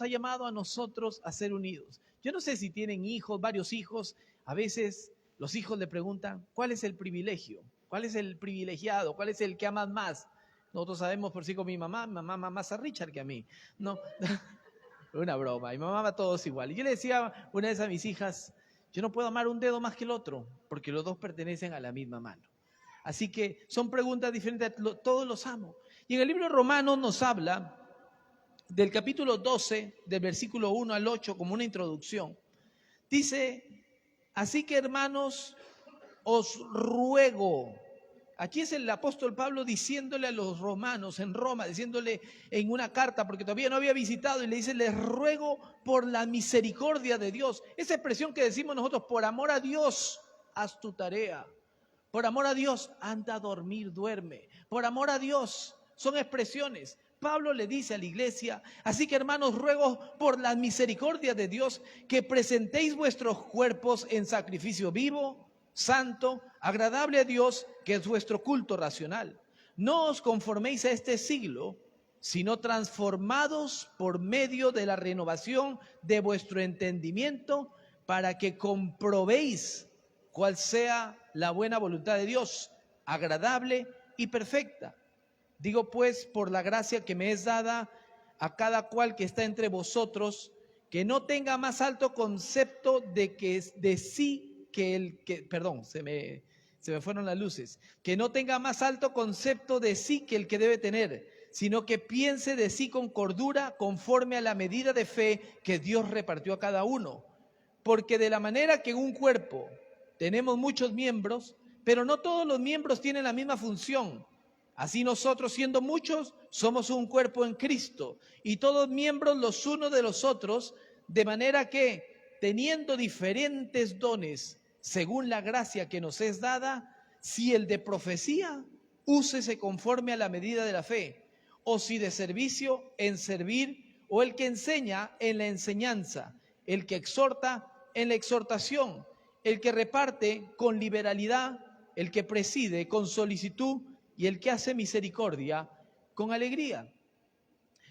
ha llamado a nosotros a ser unidos. Yo no sé si tienen hijos, varios hijos. A veces los hijos le preguntan, ¿cuál es el privilegio? ¿Cuál es el privilegiado? ¿Cuál es el que amas más? Nosotros sabemos por sí con mi mamá ama más a Richard que a mí. No, una broma. Mi mamá ama a todos igual. Y yo le decía una vez a mis hijas, yo no puedo amar un dedo más que el otro, porque los dos pertenecen a la misma mano. Así que son preguntas diferentes, todos los amo. Y en el libro de Romanos nos habla del capítulo 12, del versículo 1 al 8, como una introducción. Dice, así que hermanos, os ruego. Aquí es el apóstol Pablo diciéndole a los romanos en Roma, diciéndole en una carta, porque todavía no había visitado, y le dice, les ruego por la misericordia de Dios. Esa expresión que decimos nosotros, por amor a Dios, haz tu tarea. Por amor a Dios, anda a dormir, duerme. Por amor a Dios, son expresiones. Pablo le dice a la iglesia, así que hermanos, ruego por la misericordia de Dios que presentéis vuestros cuerpos en sacrificio vivo, santo, agradable a Dios, que es vuestro culto racional. No os conforméis a este siglo, sino transformados por medio de la renovación de vuestro entendimiento, para que comprobéis cuál sea la buena voluntad de Dios, agradable y perfecta. Digo pues, por la gracia que me es dada a cada cual que está entre vosotros, que no tenga más alto concepto de sí que el que, perdón, se me fueron las luces, que no tenga más alto concepto de sí que el que debe tener, sino que piense de sí con cordura, conforme a la medida de fe que Dios repartió a cada uno. Porque de la manera que en un cuerpo tenemos muchos miembros, pero no todos los miembros tienen la misma función. Así nosotros, siendo muchos, somos un cuerpo en Cristo, y todos miembros los unos de los otros, de manera que, teniendo diferentes dones, según la gracia que nos es dada, si el de profecía, úsese conforme a la medida de la fe, o si de servicio, en servir, o el que enseña, en la enseñanza, el que exhorta, en la exhortación, el que reparte, con liberalidad, el que preside, con solicitud, y el que hace misericordia, con alegría.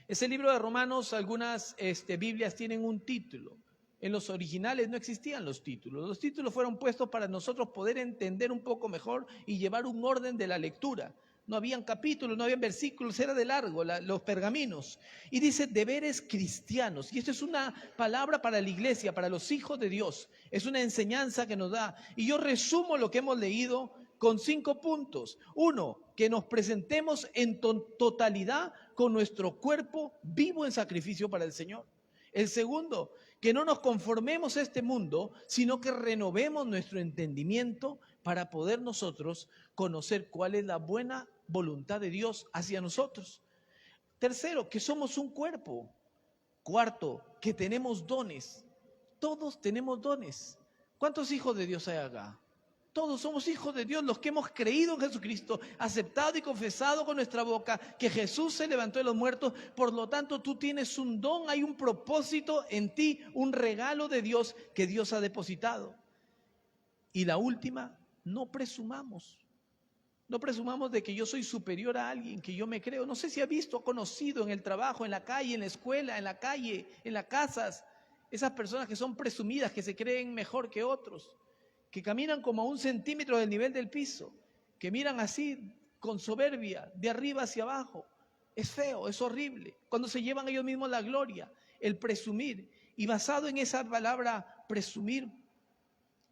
Ese libro de Romanos, algunas Biblias tienen un título. En los originales no existían los títulos. Los títulos fueron puestos para nosotros poder entender un poco mejor y llevar un orden de la lectura. No habían capítulos, no habían versículos, era de largo, los pergaminos. Y dice deberes cristianos. Y esto es una palabra para la iglesia, para los hijos de Dios. Es una enseñanza que nos da. Y yo resumo lo que hemos leído con 5 puntos. 1, que nos presentemos en totalidad con nuestro cuerpo vivo en sacrificio para el Señor. El segundo, que no nos conformemos a este mundo, sino que renovemos nuestro entendimiento para poder nosotros conocer cuál es la buena voluntad de Dios hacia nosotros. Tercero, que somos un cuerpo. Cuarto, que tenemos dones. Todos tenemos dones. ¿Cuántos hijos de Dios hay acá? Todos somos hijos de Dios, los que hemos creído en Jesucristo, aceptado y confesado con nuestra boca que Jesús se levantó de los muertos. Por lo tanto, tú tienes un don, hay un propósito en ti, un regalo de Dios que Dios ha depositado. Y la última, no presumamos. No presumamos de que yo soy superior a alguien, que yo me creo. No sé si ha visto, ha conocido en el trabajo, en la calle, en la escuela, en la calle, en las casas, esas personas que son presumidas, que se creen mejor que otros, que caminan como a 1 centímetro del nivel del piso, que miran así con soberbia, de arriba hacia abajo. Es feo, es horrible. Cuando se llevan ellos mismos la gloria, el presumir. Y basado en esa palabra presumir,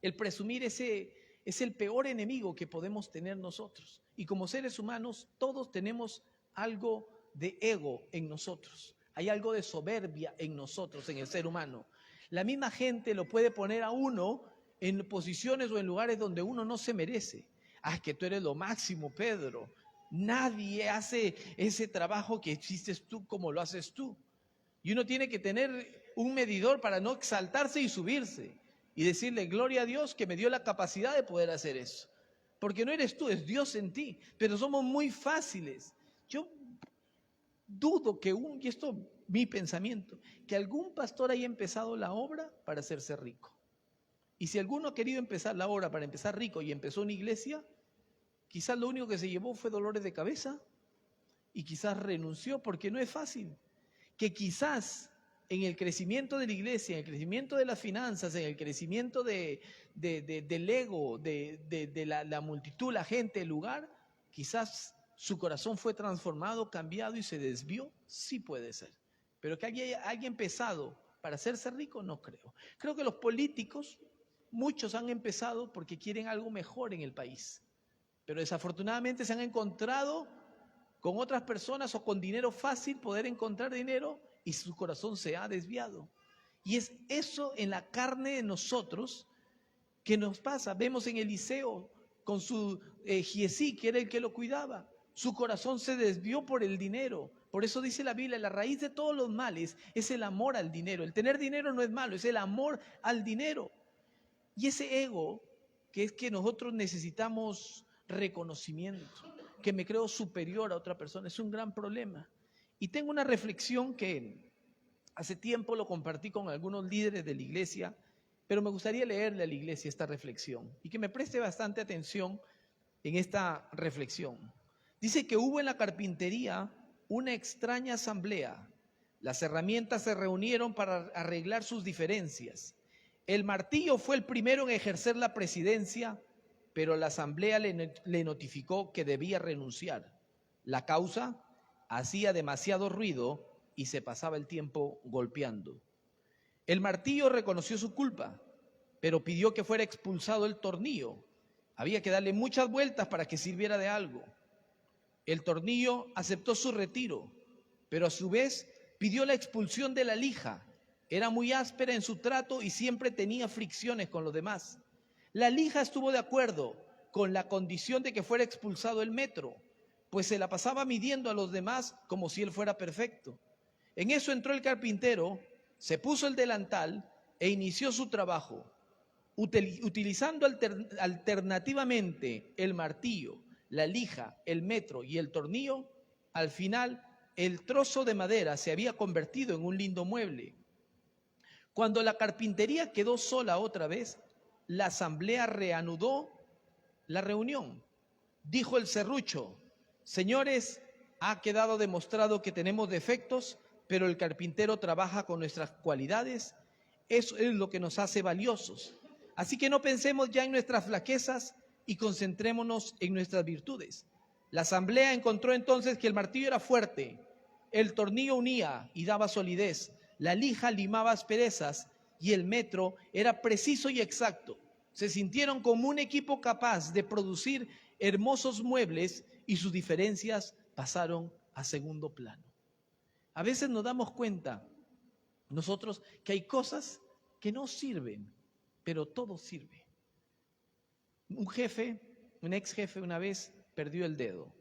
el presumir es el peor enemigo que podemos tener nosotros. Y como seres humanos, todos tenemos algo de ego en nosotros. Hay algo de soberbia en nosotros, en el ser humano. La misma gente lo puede poner a uno en posiciones o en lugares donde uno no se merece. Ah, que tú eres lo máximo, Pedro. Nadie hace ese trabajo que hiciste tú como lo haces tú. Y uno tiene que tener un medidor para no exaltarse y subirse. Y decirle, gloria a Dios que me dio la capacidad de poder hacer eso. Porque no eres tú, es Dios en ti. Pero somos muy fáciles. Yo dudo que y esto mi pensamiento, que algún pastor haya empezado la obra para hacerse rico. Y si alguno ha querido empezar la obra para empezar rico y empezó una iglesia, quizás lo único que se llevó fue dolores de cabeza y quizás renunció porque no es fácil. Que quizás en el crecimiento de la iglesia, en el crecimiento de las finanzas, en el crecimiento del ego, de la multitud, la gente, el lugar, quizás su corazón fue transformado, cambiado y se desvió. Sí puede ser. Pero que haya empezado para hacerse rico, no creo. Creo que los políticos, muchos han empezado porque quieren algo mejor en el país. Pero desafortunadamente se han encontrado con otras personas o con dinero fácil poder encontrar dinero y su corazón se ha desviado. Y es eso en la carne de nosotros que nos pasa. Vemos en Eliseo con su Giesí, que era el que lo cuidaba. Su corazón se desvió por el dinero. Por eso dice la Biblia, la raíz de todos los males es el amor al dinero. El tener dinero no es malo, es el amor al dinero. Y ese ego, que es que nosotros necesitamos reconocimiento, que me creo superior a otra persona, es un gran problema. Y tengo una reflexión que hace tiempo lo compartí con algunos líderes de la iglesia, pero me gustaría leerle a la iglesia esta reflexión y que me preste bastante atención en esta reflexión. Dice que hubo en la carpintería una extraña asamblea. Las herramientas se reunieron para arreglar sus diferencias. El martillo fue el primero en ejercer la presidencia, pero la asamblea le notificó que debía renunciar. La causa: hacía demasiado ruido y se pasaba el tiempo golpeando. El martillo reconoció su culpa, pero pidió que fuera expulsado el tornillo. Había que darle muchas vueltas para que sirviera de algo. El tornillo aceptó su retiro, pero a su vez pidió la expulsión de la lija. Era muy áspera en su trato y siempre tenía fricciones con los demás. La lija estuvo de acuerdo con la condición de que fuera expulsado el metro, pues se la pasaba midiendo a los demás como si él fuera perfecto. En eso entró el carpintero, se puso el delantal e inició su trabajo, utilizando alternativamente el martillo, la lija, el metro y el tornillo. Al final, el trozo de madera se había convertido en un lindo mueble. Cuando la carpintería quedó sola otra vez, la asamblea reanudó la reunión. Dijo el serrucho: señores, ha quedado demostrado que tenemos defectos, pero el carpintero trabaja con nuestras cualidades. Eso es lo que nos hace valiosos. Así que no pensemos ya en nuestras flaquezas y concentrémonos en nuestras virtudes. La asamblea encontró entonces que el martillo era fuerte, el tornillo unía y daba solidez, la lija limaba asperezas y el metro era preciso y exacto. Se sintieron como un equipo capaz de producir hermosos muebles y sus diferencias pasaron a segundo plano. A veces nos damos cuenta nosotros que hay cosas que no sirven, pero todo sirve. Un ex jefe una vez perdió el dedo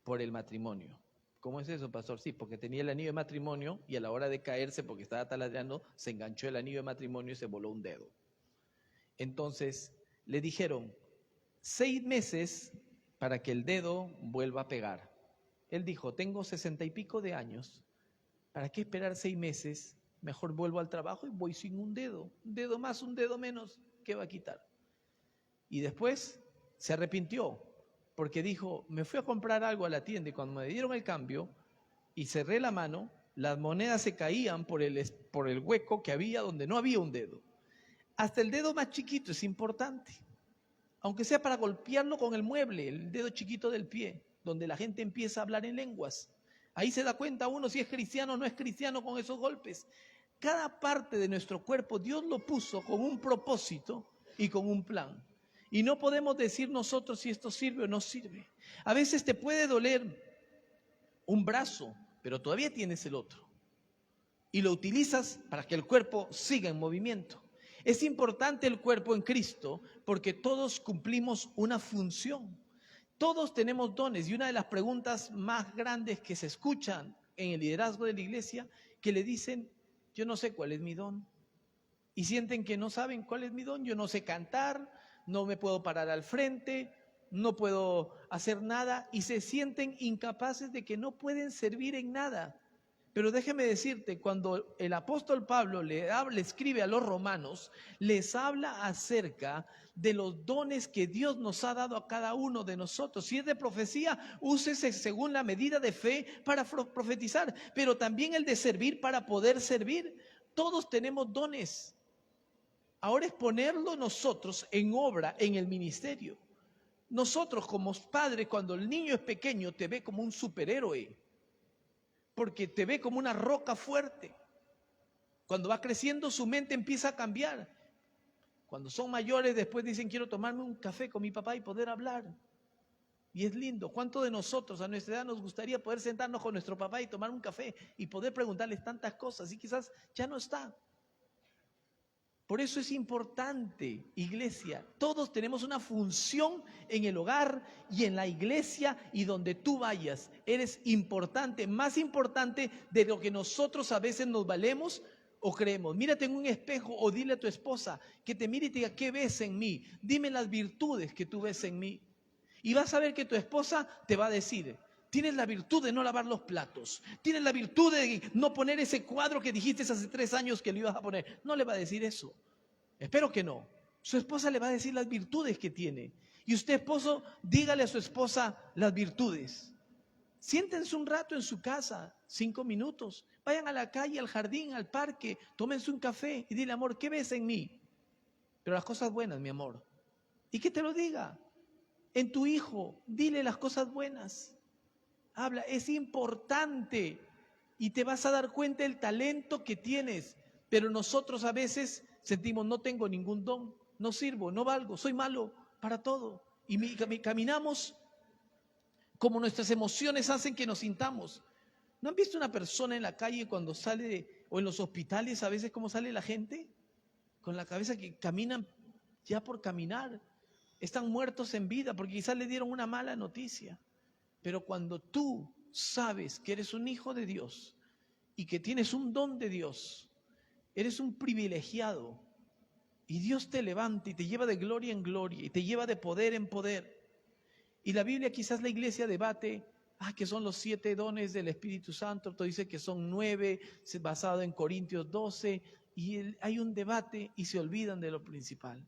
por el matrimonio. ¿Cómo es eso, pastor? Sí, porque tenía el anillo de matrimonio y a la hora de caerse, porque estaba taladrando, se enganchó el anillo de matrimonio y se voló un dedo. Entonces le dijeron 6 meses para que el dedo vuelva a pegar. Él dijo: tengo 60 y pico de años, ¿para qué esperar 6 meses? Mejor vuelvo al trabajo y voy sin un dedo más, un dedo menos, ¿qué va a quitar? Y después se arrepintió, porque dijo: me fui a comprar algo a la tienda y cuando me dieron el cambio y cerré la mano, las monedas se caían por el hueco que había donde no había un dedo. Hasta el dedo más chiquito es importante, aunque sea para golpearlo con el mueble, el dedo chiquito del pie, donde la gente empieza a hablar en lenguas. Ahí se da cuenta uno si es cristiano o no es cristiano con esos golpes. Cada parte de nuestro cuerpo Dios lo puso con un propósito y con un plan. Y no podemos decir nosotros si esto sirve o no sirve. A veces te puede doler un brazo, pero todavía tienes el otro. Y lo utilizas para que el cuerpo siga en movimiento. Es importante el cuerpo en Cristo porque todos cumplimos una función. Todos tenemos dones y una de las preguntas más grandes que se escuchan en el liderazgo de la iglesia, que le dicen: yo no sé cuál es mi don. Y sienten que no saben cuál es mi don. Yo no sé cantar, no me puedo parar al frente, no puedo hacer nada y se sienten incapaces de que no pueden servir en nada. Pero déjeme decirte, cuando el apóstol Pablo le escribe a los romanos, les habla acerca de los dones que Dios nos ha dado a cada uno de nosotros. Si es de profecía, úsese según la medida de fe para profetizar, pero también el de servir para poder servir. Todos tenemos dones. Ahora es ponerlo nosotros en obra en el ministerio. Nosotros como padres, cuando el niño es pequeño, te ve como un superhéroe, porque te ve como una roca fuerte. Cuando va creciendo, su mente empieza a cambiar. Cuando son mayores, después dicen, quiero tomarme un café con mi papá y poder hablar. Y es lindo. ¿Cuántos de nosotros a nuestra edad nos gustaría poder sentarnos con nuestro papá y tomar un café y poder preguntarles tantas cosas? Y quizás ya no está. Por eso es importante, iglesia. Todos tenemos una función en el hogar y en la iglesia, y donde tú vayas. Eres importante, más importante de lo que nosotros a veces nos valemos o creemos. Mírate en un espejo o dile a tu esposa que te mire y te diga, ¿qué ves en mí? Dime las virtudes que tú ves en mí. Y vas a ver que tu esposa te va a decir, tienes la virtud de no lavar los platos, tienes la virtud de no poner ese cuadro que dijiste hace 3 años que lo ibas a poner. No le va a decir eso. Espero que no. Su esposa le va a decir las virtudes que tiene. Y usted, esposo, dígale a su esposa las virtudes. Siéntense un rato en su casa, 5 minutos. Vayan a la calle, al jardín, al parque, tómense un café y dile, amor, ¿qué ves en mí? Pero las cosas buenas, mi amor. Y que te lo diga. En tu hijo, dile las cosas buenas. Habla, es importante. Y te vas a dar cuenta del talento que tienes. Pero nosotros a veces sentimos, no tengo ningún don, no sirvo, no valgo, soy malo para todo. Y caminamos como nuestras emociones hacen que nos sintamos. ¿No han visto una persona en la calle cuando sale, o en los hospitales a veces cómo sale la gente? Con la cabeza que caminan ya por caminar. Están muertos en vida porque quizás le dieron una mala noticia. Pero cuando tú sabes que eres un hijo de Dios y que tienes un don de Dios, eres un privilegiado, y Dios te levanta y te lleva de gloria en gloria y te lleva de poder en poder. Y la Biblia, quizás la iglesia debate, que son los 7 dones del Espíritu Santo. Otro dice que son 9, basado en Corintios 12, y hay un debate y se olvidan de lo principal.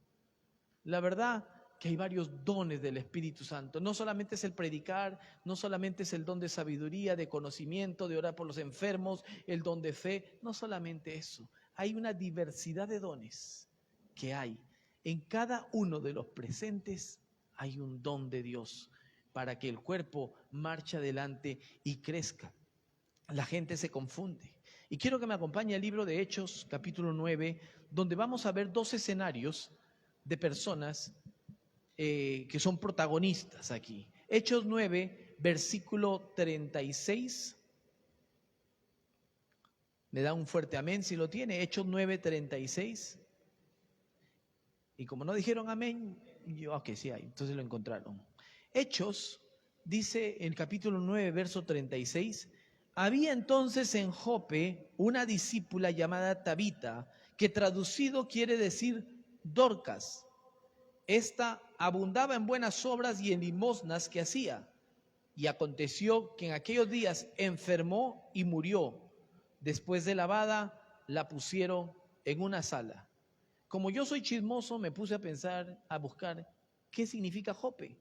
La verdad que hay varios dones del Espíritu Santo. No solamente es el predicar, no solamente es el don de sabiduría, de conocimiento, de orar por los enfermos, el don de fe, no solamente eso. Hay una diversidad de dones que hay. En cada uno de los presentes hay un don de Dios para que el cuerpo marche adelante y crezca. La gente se confunde. Y quiero que me acompañe al libro de Hechos, capítulo 9, donde vamos a ver 2 escenarios de personas que son protagonistas aquí. Hechos 9, versículo 36. Me da un fuerte amén si lo tiene. Hechos 9, 36. Y como no dijeron amén, yo, sí hay, entonces lo encontraron. Hechos, dice en el capítulo 9, verso 36, había entonces en Jope una discípula llamada Tabita, que traducido quiere decir Dorcas. Esta abundaba en buenas obras y en limosnas que hacía. Y aconteció que en aquellos días enfermó y murió. Después de lavada, la pusieron en una sala. Como yo soy chismoso, me puse a pensar, a buscar, ¿qué significa Jope?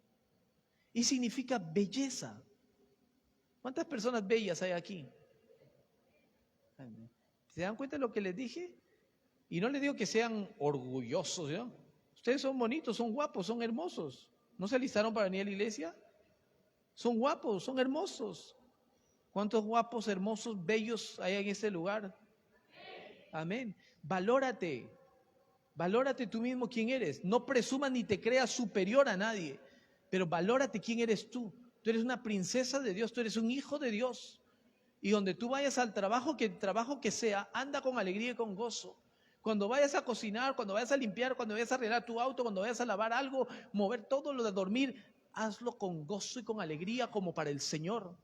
Y significa belleza. ¿Cuántas personas bellas hay aquí? ¿Se dan cuenta de lo que les dije? Y no les digo que sean orgullosos, ¿no? Ustedes son bonitos, son guapos, son hermosos. ¿No se alistaron para venir a la iglesia? Son guapos, son hermosos. ¿Cuántos guapos, hermosos, bellos hay en este lugar? Amén. Valórate. Valórate tú mismo quién eres. No presumas ni te creas superior a nadie. Pero valórate quién eres tú. Tú eres una princesa de Dios, tú eres un hijo de Dios. Y donde tú vayas al trabajo, que el trabajo que sea, anda con alegría y con gozo. Cuando vayas a cocinar, cuando vayas a limpiar, cuando vayas a arreglar tu auto, cuando vayas a lavar algo, mover todo lo de dormir, hazlo con gozo y con alegría como para el Señor.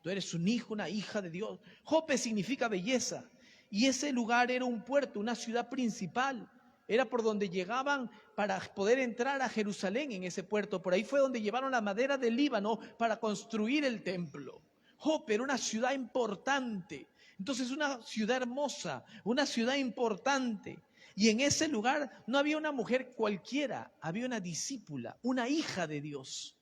Tú eres un hijo, una hija de Dios. Jope significa belleza. Y ese lugar era un puerto, una ciudad principal. Era por donde llegaban para poder entrar a Jerusalén en ese puerto. Por ahí fue donde llevaron la madera del Líbano para construir el templo. Jope era una ciudad importante. Entonces una ciudad hermosa, una ciudad importante. Y en ese lugar no había una mujer cualquiera, había una discípula, una hija de Dios.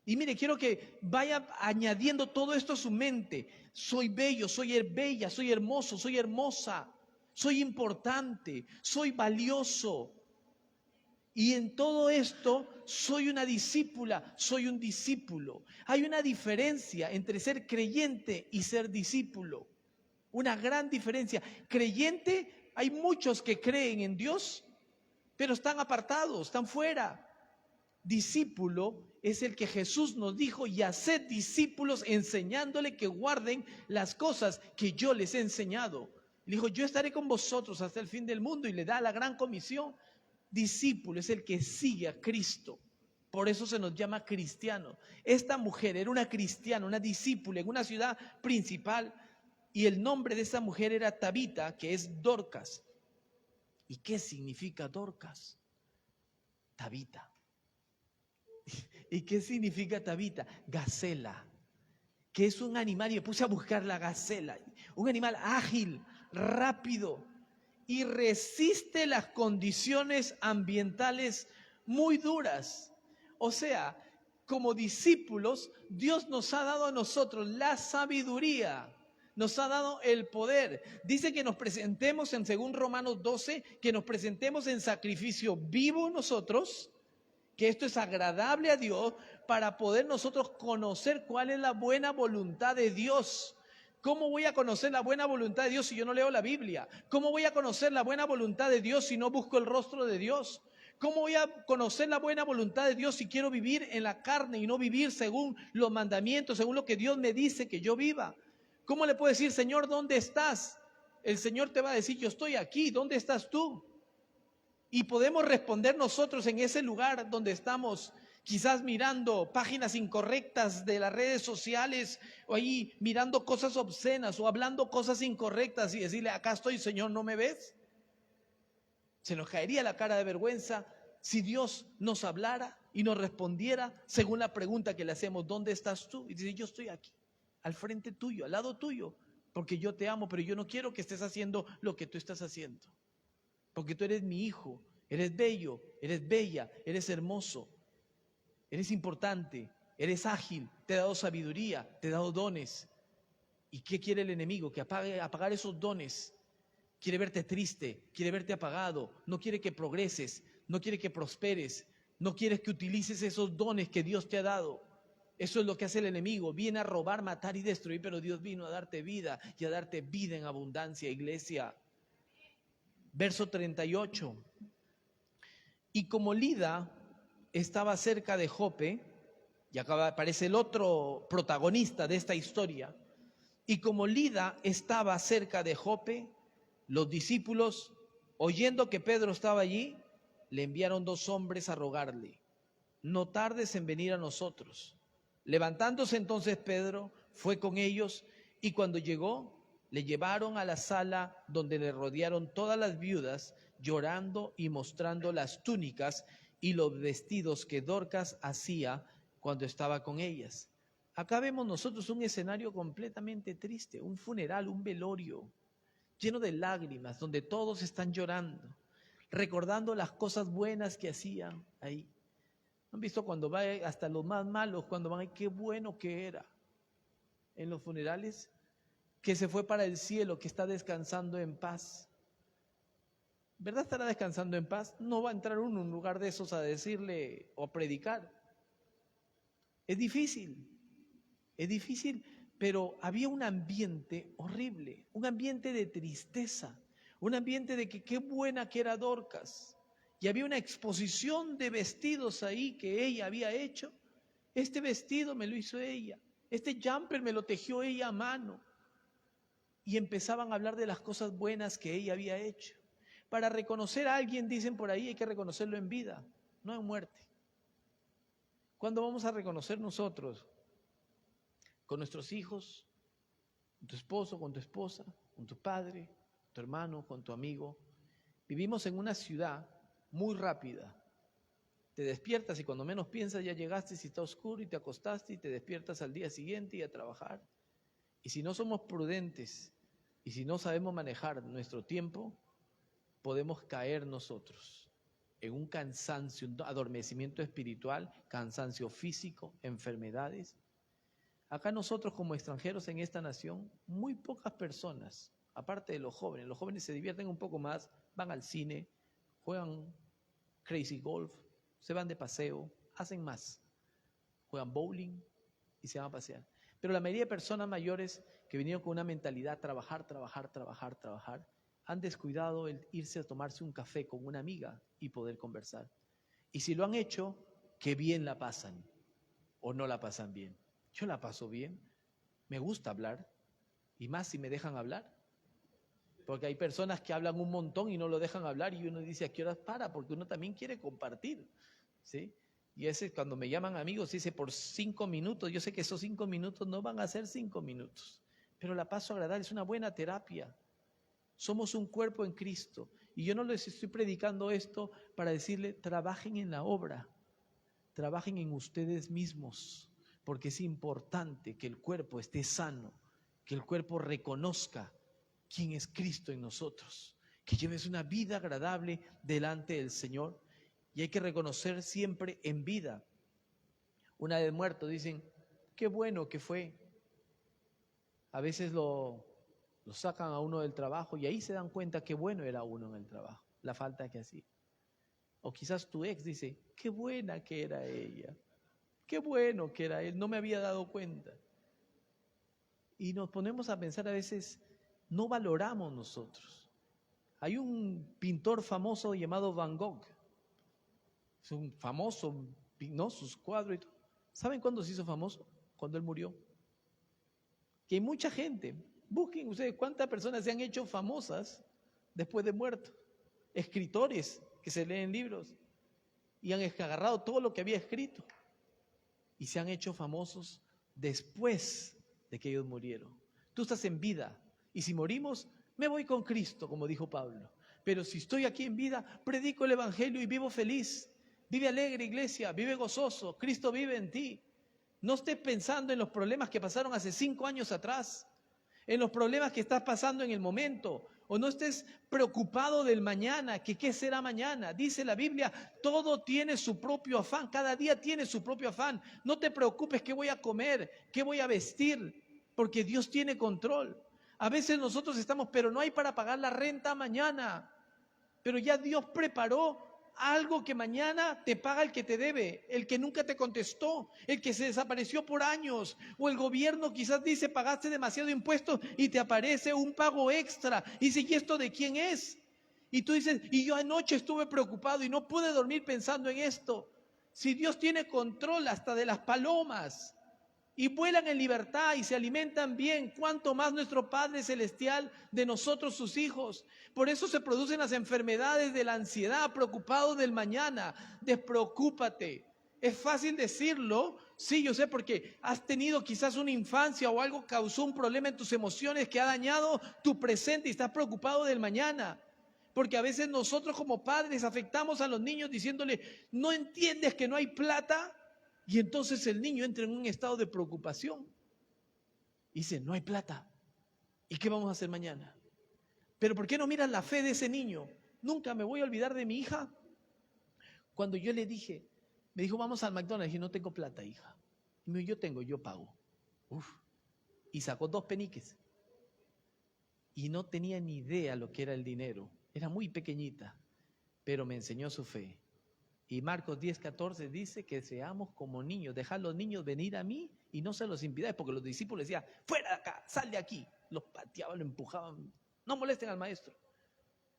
Y mire, quiero que vaya añadiendo todo esto a su mente. Soy bello, soy bella, soy hermoso, soy hermosa, soy importante, soy valioso. Y en todo esto soy una discípula, soy un discípulo. Hay una diferencia entre ser creyente y ser discípulo. Una gran diferencia. Creyente, hay muchos que creen en Dios, pero están apartados, están fuera. Discípulo es el que Jesús nos dijo, y haced discípulos enseñándole que guarden las cosas que yo les he enseñado. Le dijo, yo estaré con vosotros hasta el fin del mundo, y le da la gran comisión. Discípulo es el que sigue a Cristo. Por eso se nos llama cristiano. Esta mujer era una cristiana, una discípula en una ciudad principal, y el nombre de esa mujer era Tabita, que es Dorcas. ¿Y qué significa Dorcas? Tabita. ¿Y qué significa Tabita? Gacela, que es un animal, y me puse a buscar la gacela, un animal ágil, rápido, y resiste las condiciones ambientales muy duras. O sea, como discípulos, Dios nos ha dado a nosotros la sabiduría, nos ha dado el poder. Dice que nos presentemos en 2 Romanos 12, que nos presentemos en sacrificio vivo nosotros, que esto es agradable a Dios, para poder nosotros conocer cuál es la buena voluntad de Dios. ¿Cómo voy a conocer la buena voluntad de Dios si yo no leo la Biblia? ¿Cómo voy a conocer la buena voluntad de Dios si no busco el rostro de Dios? ¿Cómo voy a conocer la buena voluntad de Dios si quiero vivir en la carne y no vivir según los mandamientos, según lo que Dios me dice que yo viva? ¿Cómo le puedo decir, Señor, ¿dónde estás? El Señor te va a decir, yo estoy aquí, ¿dónde estás tú? Y podemos responder nosotros en ese lugar donde estamos, quizás mirando páginas incorrectas de las redes sociales, o ahí mirando cosas obscenas o hablando cosas incorrectas, y decirle, acá estoy, Señor, ¿no me ves? Se nos caería la cara de vergüenza si Dios nos hablara y nos respondiera según la pregunta que le hacemos, ¿dónde estás tú? Y dice, yo estoy aquí, al frente tuyo, al lado tuyo, porque yo te amo, pero yo no quiero que estés haciendo lo que tú estás haciendo. Porque tú eres mi hijo, eres bello, eres bella, eres hermoso, eres importante, eres ágil, te he dado sabiduría, te he dado dones. ¿Y qué quiere el enemigo? Que apagar esos dones. Quiere verte triste, quiere verte apagado, no quiere que progreses, no quiere que prosperes, no quiere que utilices esos dones que Dios te ha dado. Eso es lo que hace el enemigo, viene a robar, matar y destruir, pero Dios vino a darte vida y a darte vida en abundancia, iglesia. Verso 38. Y como Lida estaba cerca de Jope, y acá aparece el otro protagonista de esta historia, y como Lida estaba cerca de Jope, los discípulos, oyendo que Pedro estaba allí, le enviaron 2 hombres a rogarle, no tardes en venir a nosotros. Levantándose entonces Pedro, fue con ellos, y cuando llegó, le llevaron a la sala donde le rodearon todas las viudas, llorando y mostrando las túnicas y los vestidos que Dorcas hacía cuando estaba con ellas. Acá vemos nosotros un escenario completamente triste, un funeral, un velorio, lleno de lágrimas, donde todos están llorando, recordando las cosas buenas que hacían ahí. ¿Han visto cuando va hasta los más malos, cuando van, ay, qué bueno que era? En los funerales, que se fue para el cielo, que está descansando en paz. ¿Verdad estará descansando en paz? No va a entrar uno en un lugar de esos a decirle o a predicar. Es difícil, pero había un ambiente horrible, un ambiente de tristeza, un ambiente de que qué buena que era Dorcas. Y había una exposición de vestidos ahí que ella había hecho. Este vestido me lo hizo ella, este jumper me lo tejió ella a mano. Y empezaban a hablar de las cosas buenas que ella había hecho. Para reconocer a alguien, dicen por ahí, hay que reconocerlo en vida, no en muerte. ¿Cuándo vamos a reconocer nosotros? Con nuestros hijos, con tu esposo, con tu esposa, con tu padre, tu hermano, con tu amigo. Vivimos en una ciudad muy rápida. Te despiertas y cuando menos piensas ya llegaste y está oscuro y te acostaste y te despiertas al día siguiente y a trabajar. Y si no somos prudentes, Y si no sabemos manejar nuestro tiempo, podemos caer nosotros en un cansancio, un adormecimiento espiritual, cansancio físico, enfermedades. Acá nosotros como extranjeros en esta nación, muy pocas personas, aparte de los jóvenes se divierten un poco más, van al cine, juegan crazy golf, se van de paseo, hacen más, juegan bowling y se van a pasear. Pero la mayoría de personas mayores que vinieron con una mentalidad trabajar, han descuidado el irse a tomarse un café con una amiga y poder conversar. Y si lo han hecho, qué bien la pasan o no la pasan bien. Yo la paso bien, me gusta hablar, y más si me dejan hablar. Porque hay personas que hablan un montón y no lo dejan hablar y uno dice, ¿a qué horas para? Porque uno también quiere compartir, ¿sí? Y ese cuando me llaman amigos, dice por 5 minutos, yo sé que esos 5 minutos no van a ser 5 minutos, pero la paso agradable, es una buena terapia. Somos un cuerpo en Cristo. Y yo no les estoy predicando esto para decirle, trabajen en la obra, trabajen en ustedes mismos, porque es importante que el cuerpo esté sano, que el cuerpo reconozca quién es Cristo en nosotros, que lleves una vida agradable delante del Señor. Y hay que reconocer siempre en vida. Una vez muerto dicen, qué bueno que fue. A veces lo sacan a uno del trabajo y ahí se dan cuenta qué bueno era uno en el trabajo, la falta que hacía. O quizás tu ex dice, qué buena que era ella, qué bueno que era él, no me había dado cuenta. Y nos ponemos a pensar a veces, no valoramos nosotros. Hay un pintor famoso llamado Van Gogh, es un famoso, ¿no? Sus cuadros y todo. ¿Saben cuándo se hizo famoso? Cuando él murió. Que hay mucha gente, busquen ustedes cuántas personas se han hecho famosas después de muerto. Escritores que se leen libros y han agarrado todo lo que había escrito y se han hecho famosos después de que ellos murieron. Tú estás en vida y si morimos, me voy con Cristo, como dijo Pablo. Pero si estoy aquí en vida, predico el Evangelio y vivo feliz. Vive alegre, iglesia, vive gozoso. Cristo vive en ti. No estés pensando en los problemas que pasaron hace 5 años atrás, en los problemas que estás pasando en el momento, o no estés preocupado del mañana, que qué será mañana. Dice la Biblia, todo tiene su propio afán, cada día tiene su propio afán. No te preocupes qué voy a comer, qué voy a vestir, porque Dios tiene control. A veces nosotros estamos, pero no hay para pagar la renta mañana, pero ya Dios preparó algo que mañana te paga el que te debe, el que nunca te contestó, el que se desapareció por años, o el gobierno quizás dice pagaste demasiado impuesto y te aparece un pago extra y dice, ¿y esto de quién es? Y tú dices, y yo anoche estuve preocupado y no pude dormir pensando en esto. Si Dios tiene control hasta de las palomas y vuelan en libertad y se alimentan bien, cuánto más nuestro Padre Celestial de nosotros sus hijos. Por eso se producen las enfermedades de la ansiedad, preocupado del mañana. Despreocúpate. Es fácil decirlo, sí, yo sé, porque has tenido quizás una infancia o algo causó un problema en tus emociones que ha dañado tu presente y estás preocupado del mañana. Porque a veces nosotros como padres afectamos a los niños diciéndole, ¿no entiendes que no hay plata? Y entonces el niño entra en un estado de preocupación. Y dice, no hay plata. ¿Y qué vamos a hacer mañana? Pero ¿por qué no miras la fe de ese niño? Nunca me voy a olvidar de mi hija. Cuando yo le dije, me dijo, vamos al McDonald's. Y dije, no tengo plata, hija. Y me dijo, yo tengo, yo pago. Uf. Y sacó 2 peniques. Y no tenía ni idea lo que era el dinero. Era muy pequeñita. Pero me enseñó su fe. Y Marcos 10:14 dice que seamos como niños, dejad a los niños venir a mí y no se los impidáis, porque los discípulos decían, fuera de acá, sal de aquí. Los pateaban, los empujaban, no molesten al maestro.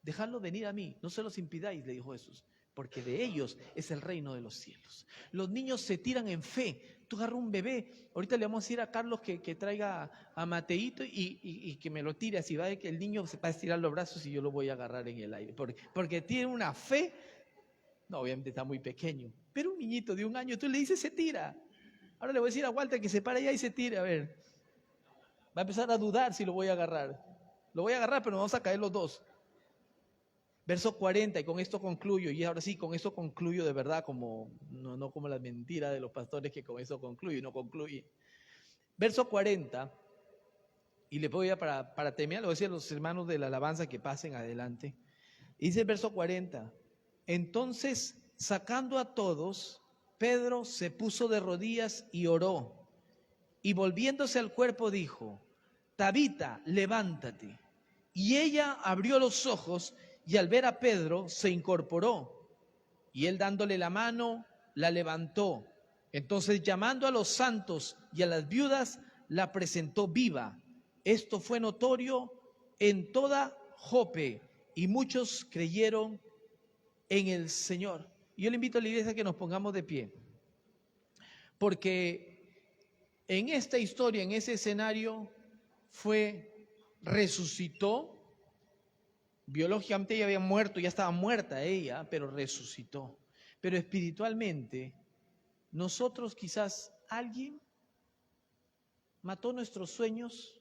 Dejadlos venir a mí, no se los impidáis, le dijo Jesús, porque de ellos es el reino de los cielos. Los niños se tiran en fe. Tú agarras un bebé, ahorita le vamos a decir a Carlos que traiga a Mateito y que me lo tire, así va que el niño se va a estirar los brazos y yo lo voy a agarrar en el aire, porque tiene una fe. No, obviamente está muy pequeño, pero un niñito de 1 año, tú le dices, se tira. Ahora le voy a decir a Walter que se pare allá y se tire, a ver. Va a empezar a dudar si lo voy a agarrar. Lo voy a agarrar, pero nos vamos a caer los dos. Verso 40, y con esto concluyo, y ahora sí, con esto concluyo de verdad, como no como la mentira de los pastores que con eso concluye, no concluye. Verso 40, Y le voy a, para terminar, le voy a decir a los hermanos de la alabanza que pasen adelante. Dice el verso 40, entonces sacando a todos, Pedro se puso de rodillas y oró, y volviéndose al cuerpo dijo, Tabita, levántate. Y ella abrió los ojos, y al ver a Pedro se incorporó, y él dándole la mano, la levantó. Entonces llamando a los santos y a las viudas, la presentó viva. Esto fue notorio en toda Jope, y muchos creyeron en el Señor. Yo le invito a la iglesia a que nos pongamos de pie, porque en esta historia, en ese escenario, resucitó. Biológicamente ella había muerto, ya estaba muerta ella, pero resucitó. Pero espiritualmente, nosotros quizás alguien mató nuestros sueños,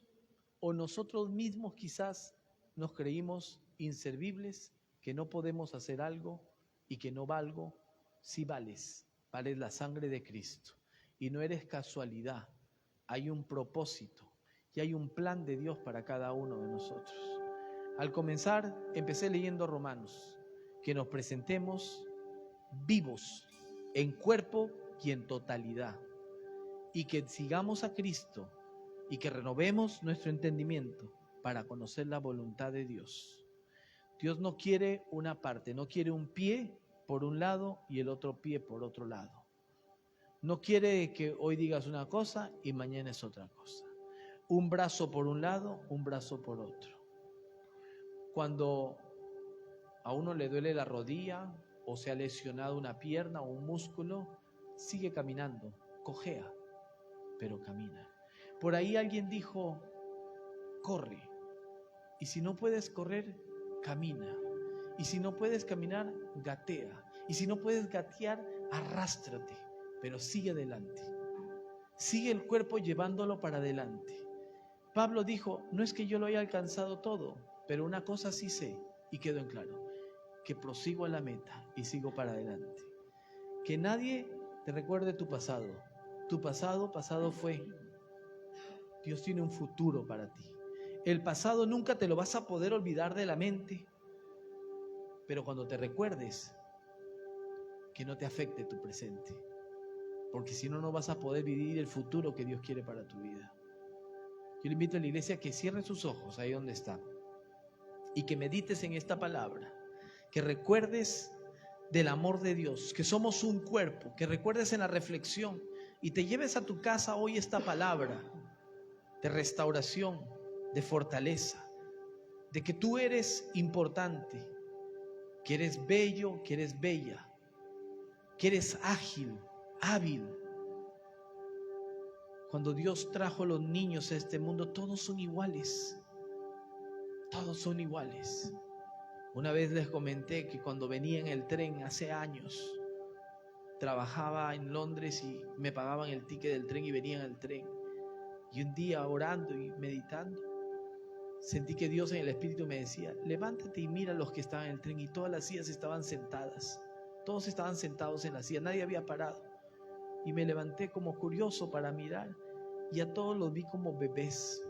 o nosotros mismos quizás nos creímos inservibles, que no podemos hacer algo y que no valgo. Sí vales, vales la sangre de Cristo y no eres casualidad. Hay un propósito y hay un plan de Dios para cada uno de nosotros. Al comenzar, empecé leyendo Romanos, que nos presentemos vivos en cuerpo y en totalidad, y que sigamos a Cristo y que renovemos nuestro entendimiento para conocer la voluntad de Dios. Dios no quiere una parte, no quiere un pie por un lado y el otro pie por otro lado. No quiere que hoy digas una cosa y mañana es otra cosa. Un brazo por un lado, un brazo por otro. Cuando a uno le duele la rodilla o se ha lesionado una pierna o un músculo, sigue caminando, cojea, pero camina. Por ahí alguien dijo, corre. Y si no puedes correr, camina. Y si no puedes caminar, gatea. Y si no puedes gatear, arrástrate, pero sigue adelante. Sigue el cuerpo llevándolo para adelante. Pablo dijo, no es que yo lo haya alcanzado todo, pero una cosa sí sé y quedó en claro, que prosigo a la meta y sigo para adelante. Que nadie te recuerde tu pasado. Tu pasado fue. Dios tiene un futuro para ti. El pasado nunca te lo vas a poder olvidar de la mente, pero cuando te recuerdes, que no te afecte tu presente, porque si no, no vas a poder vivir el futuro que Dios quiere para tu vida. Yo le invito a la iglesia a que cierre sus ojos ahí donde está y que medites en esta palabra, que recuerdes del amor de Dios, que somos un cuerpo, que recuerdes en la reflexión y te lleves a tu casa hoy esta palabra de restauración, de fortaleza, de que tú eres importante, que eres bello, que eres bella, que eres ágil, hábil. Cuando Dios trajo los niños a este mundo, todos son iguales. Todos son iguales. Una vez les comenté que cuando venía en el tren hace años, trabajaba en Londres y me pagaban el ticket del tren y venía en el tren. Y un día orando y meditando, sentí que Dios en el Espíritu me decía, levántate y mira a los que estaban en el tren, y todas las sillas estaban sentadas. Todos estaban sentados en la silla, nadie había parado. Y me levanté como curioso para mirar y a todos los vi como bebés.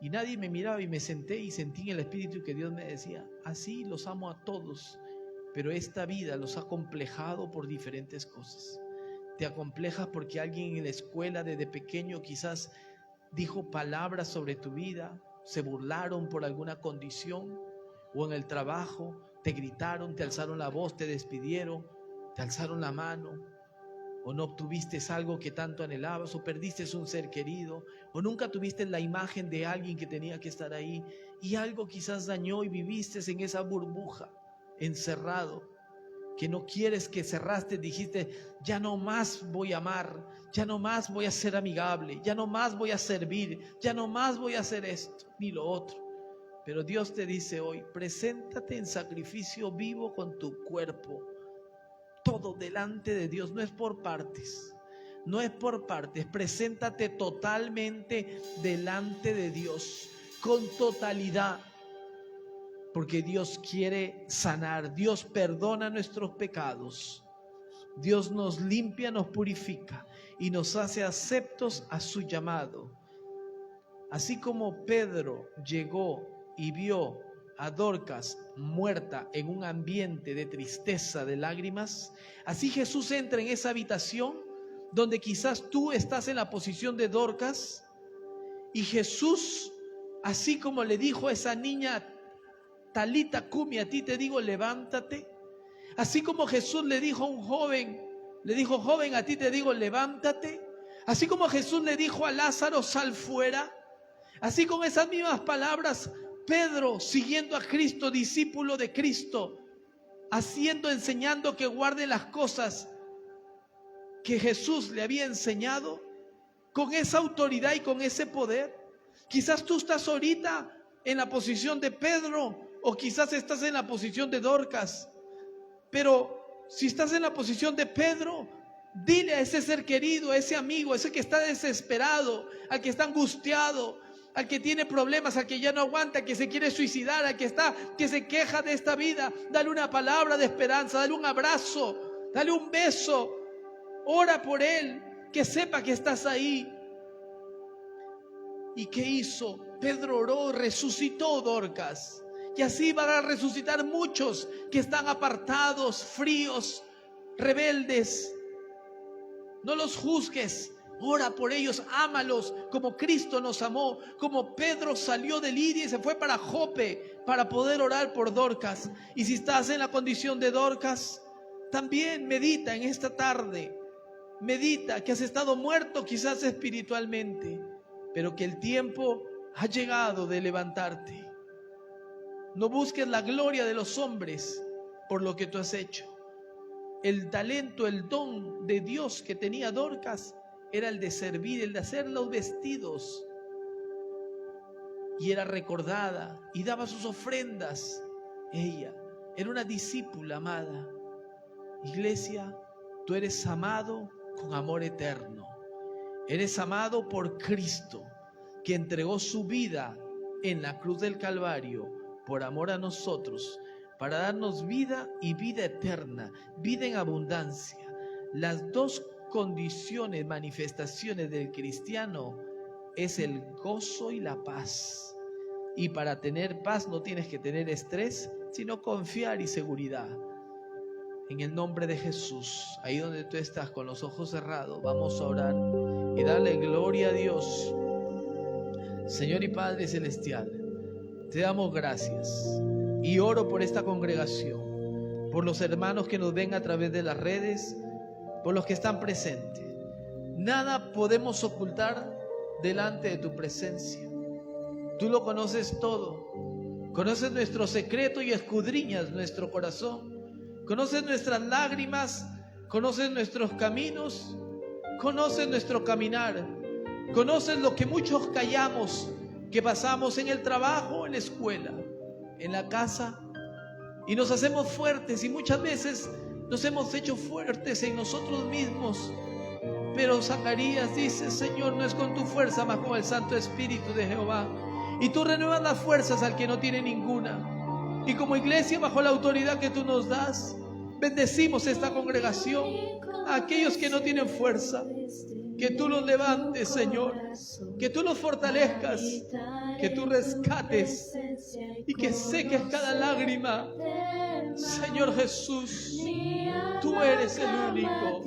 Y nadie me miraba y me senté y sentí en el Espíritu que Dios me decía, así los amo a todos, pero esta vida los ha complejado por diferentes cosas. Te acomplejas porque alguien en la escuela desde pequeño quizás dijo palabras sobre tu vida, se burlaron por alguna condición, o en el trabajo te gritaron, te alzaron la voz, te despidieron, te alzaron la mano, o no obtuviste algo que tanto anhelabas, o perdiste un ser querido, o nunca tuviste la imagen de alguien que tenía que estar ahí, y algo quizás dañó y viviste en esa burbuja, encerrado, que no quieres, que cerraste, dijiste, ya no más voy a amar, ya no más voy a ser amigable, ya no más voy a servir, ya no más voy a hacer esto ni lo otro. Pero Dios te dice hoy, preséntate en sacrificio vivo con tu cuerpo, todo delante de Dios, no es por partes, no es por partes, preséntate totalmente delante de Dios, con totalidad. Porque Dios quiere sanar, Dios perdona nuestros pecados, Dios nos limpia, nos purifica y nos hace aceptos a su llamado. así como Pedro llegó y vio a Dorcas muerta en un ambiente de tristeza, de lágrimas, así Jesús entra en esa habitación donde quizás tú estás en la posición de Dorcas, y Jesús, así como le dijo a esa niña, Talita cumi, a ti te digo, levántate. Así como Jesús le dijo a un joven, joven, a ti te digo, levántate. Así como Jesús le dijo a Lázaro, sal fuera. Así con esas mismas palabras, Pedro, siguiendo a Cristo, discípulo de Cristo, enseñando que guarde las cosas que Jesús le había enseñado, con esa autoridad y con ese poder. Quizás tú estás ahorita en la posición de Pedro, o quizás estás en la posición de Dorcas. Pero si estás en la posición de Pedro, dile a ese ser querido, a ese amigo, a ese que está desesperado, al que está angustiado, al que tiene problemas, al que ya no aguanta, al que se quiere suicidar, al que se queja de esta vida, dale una palabra de esperanza, dale un abrazo, dale un beso, ora por él, que sepa que estás ahí. ¿Y qué hizo? Pedro oró, resucitó Dorcas. Y así van a resucitar muchos que están apartados, fríos, rebeldes. No los juzgues, ora por ellos, ámalos como Cristo nos amó, como Pedro salió de Lidia y se fue para Jope para poder orar por Dorcas. Y si estás en la condición de Dorcas, también medita en esta tarde, medita que has estado muerto quizás espiritualmente, pero que el tiempo ha llegado de levantarte. No busques la gloria de los hombres por lo que tú has hecho. El talento, el don de Dios que tenía Dorcas era el de servir, el de hacer los vestidos. Y era recordada y daba sus ofrendas. Ella era una discípula amada. Iglesia, tú eres amado con amor eterno. Eres amado por Cristo, que entregó su vida en la cruz del Calvario por amor a nosotros, para darnos vida y vida eterna, vida en abundancia. Las dos condiciones, manifestaciones del cristiano es el gozo y la paz. Y para tener paz no tienes que tener estrés, sino confiar y seguridad. En el nombre de Jesús, ahí donde tú estás con los ojos cerrados, vamos a orar y darle gloria a Dios. Señor y Padre Celestial, te damos gracias y oro por esta congregación, por los hermanos que nos ven a través de las redes, por los que están presentes. Nada podemos ocultar delante de tu presencia. Tú lo conoces todo, conoces nuestro secreto y escudriñas nuestro corazón, conoces nuestras lágrimas, conoces nuestros caminos, conoces nuestro caminar, conoces lo que muchos callamos, que pasamos en el trabajo, en la escuela, en la casa, y nos hacemos fuertes, y muchas veces nos hemos hecho fuertes en nosotros mismos. Pero Zacarías dice: Señor, no es con tu fuerza, mas con el Santo Espíritu de Jehová. Y tú renuevas las fuerzas al que no tiene ninguna. Y como iglesia, bajo la autoridad que tú nos das, bendecimos esta congregación, a aquellos que no tienen fuerza. Que tú los levantes, Señor, que tú los fortalezcas, que tú rescates y que seques cada lágrima. Señor Jesús, tú eres el único.